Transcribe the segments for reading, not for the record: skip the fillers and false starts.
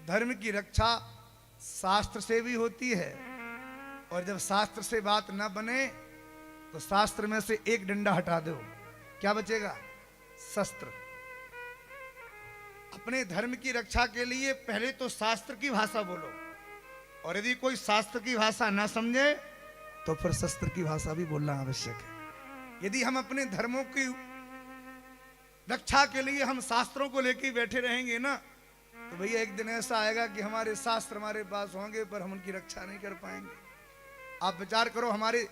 धर्म की रक्षा शास्त्र से भी होती है, और जब शास्त्र से बात न बने तो शास्त्र में से एक डंडा हटा दो, क्या बचेगा? शस्त्र। अपने धर्म की रक्षा के लिए पहले तो शास्त्र की भाषा बोलो, और यदि कोई शास्त्र की भाषा ना समझे तो फिर शस्त्र की भाषा भी बोलना आवश्यक है। यदि हम अपने धर्मों की रक्षा के लिए हम शास्त्रों को लेकर बैठे रहेंगे ना, तो भैया एक दिन ऐसा आएगा कि हमारे शास्त्र हमारे पास होंगे पर हम उनकी रक्षा नहीं कर पाएंगे। आप विचार करो, हमारे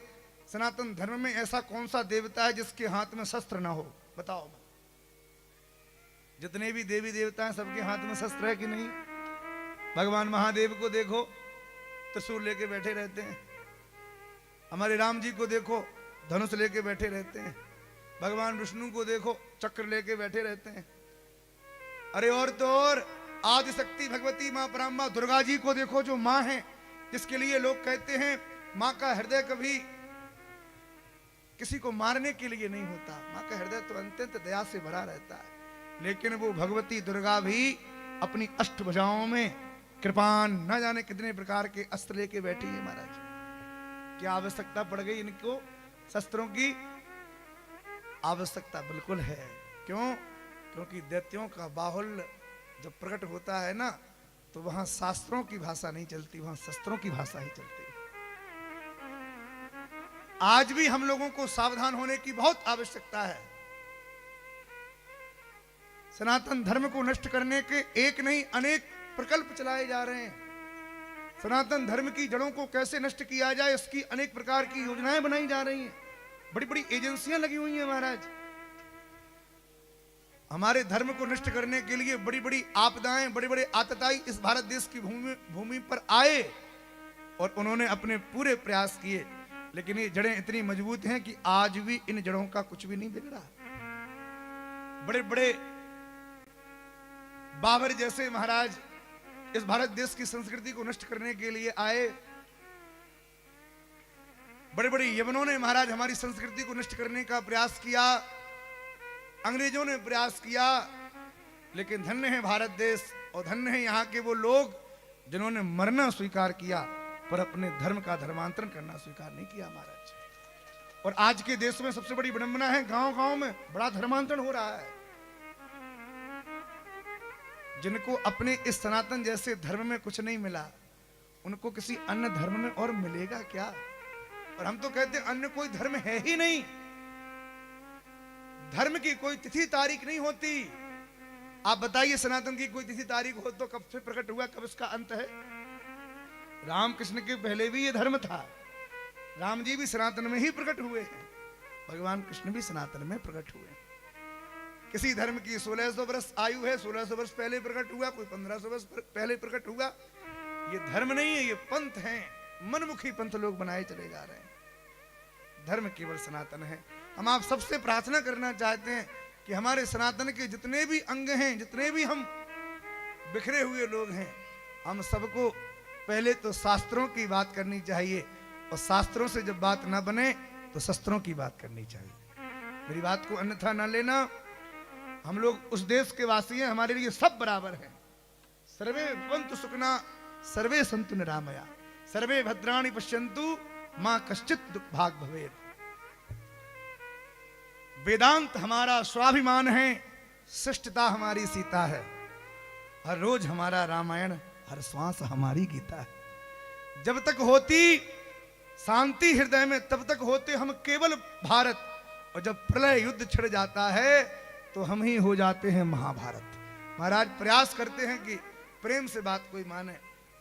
सनातन धर्म में ऐसा कौन सा देवता है जिसके हाथ में शस्त्र ना हो? बताओ। जितने भी देवी देवता हैं सबके हाथ में शस्त्र है कि नहीं? भगवान महादेव को देखो, त्रिशूल लेके बैठे रहते हैं। हमारे राम जी को देखो, धनुष लेके बैठे रहते हैं। भगवान विष्णु को देखो, चक्र लेके बैठे रहते हैं। अरे और तो और आदिशक्ति भगवती मां पराम्बा दुर्गा जी को देखो, जो मां है, जिसके लिए लोग कहते हैं मां का हृदय कभी किसी को मारने के लिए नहीं होता। मां का हृदय तो अत्यंत दया से भरा रहता है। लेकिन वो भगवती दुर्गा भी अपनी अष्टभुजाओं में कृपान न जाने कितने प्रकार के अस्त्र लेके बैठी है। महाराज, क्या आवश्यकता पड़ गई इनको शस्त्रों की? आवश्यकता बिल्कुल है। क्यों? क्योंकि दैत्यों का बाहुल्य जब प्रकट होता है ना, तो वहां शास्त्रों की भाषा नहीं चलती, वहां शस्त्रों की भाषा ही चलती है। आज भी हम लोगों को सावधान होने की बहुत आवश्यकता है। सनातन धर्म को नष्ट करने के एक नहीं अनेक प्रकल्प चलाए जा रहे हैं। सनातन धर्म की जड़ों को कैसे नष्ट किया जाए, इसकी अनेक प्रकार की योजनाएं बनाई जा रही हैं। बड़ी बड़ी एजेंसियां लगी हुई हैं। महाराज, हमारे धर्म को नष्ट करने के लिए बड़ी बड़ी आपदाएं, बड़े बड़े आतताई इस भारत देश की भूमि पर आए और उन्होंने अपने पूरे प्रयास किए, लेकिन ये जड़ें इतनी मजबूत हैं कि आज भी इन जड़ों का कुछ भी नहीं बिगड़ा। बड़े बड़े बाबर जैसे महाराज इस भारत देश की संस्कृति को नष्ट करने के लिए आए। बड़े बड़े यवनों ने महाराज हमारी संस्कृति को नष्ट करने का प्रयास किया, अंग्रेजों ने प्रयास किया, लेकिन धन्य है भारत देश और धन्य है यहाँ के वो लोग जिन्होंने मरना स्वीकार किया पर अपने धर्म का धर्मांतरण करना स्वीकार नहीं किया। महाराज, और आज के देश में सबसे बड़ी विडंबना है, गांव गांव में बड़ा धर्मांतरण हो रहा है। जिनको अपने इस सनातन जैसे धर्म में कुछ नहीं मिला, उनको किसी अन्य धर्म में और मिलेगा क्या? और हम तो कहते हैं अन्य कोई धर्म है ही नहीं। धर्म की कोई तिथि तारीख नहीं होती। आप बताइए, सनातन की कोई तिथि तारीख हो तो कब से प्रकट हुआ, कब इसका अंत है? रामकृष्ण के पहले भी ये धर्म था। राम जी भी सनातन में ही प्रकट हुए हैं, भगवान कृष्ण भी सनातन में प्रकट हुए हैं। किसी धर्म की 1600 वर्ष आयु है, 1600 वर्ष पहले प्रकट हुआ, कोई 1500 वर्ष पहले प्रकट हुआ। ये धर्म नहीं है, ये पंथ हैं, मनमुखी पंथ लोग बनाए चले जा रहे हैं। धर्म केवल सनातन है। हम आप सबसे प्रार्थना करना चाहते हैं कि हमारे सनातन के जितने भी अंग हैं, जितने भी हम बिखरे हुए लोग हैं, हम सबको पहले तो शास्त्रों की बात करनी चाहिए, और शास्त्रों से जब बात ना बने तो शस्त्रों की बात करनी चाहिए। मेरी बात को अन्यथा ना लेना। हम लोग उस देश के वासी हैं, हमारे लिए सब बराबर हैं। सर्वे भवन्तु सुखिनः, सर्वे सन्तु निरामया, सर्वे भद्राणि पश्यन्तु मां कश्चित् दुःखभाग् भवेत्। वेदांत हमारा स्वाभिमान है, शिष्टता हमारी सीता है, हर रोज हमारा रामायण, हर श्वास हमारी गीता है। जब तक होती शांति हृदय में तब तक होते हम केवल भारत, और जब प्रलय युद्ध छिड़ जाता है तो हम ही हो जाते हैं महाभारत। महाराज, प्रयास करते हैं कि प्रेम से बात कोई माने,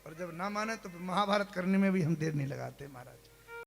और जब ना माने तो महाभारत करने में भी हम देर नहीं लगाते। महाराज,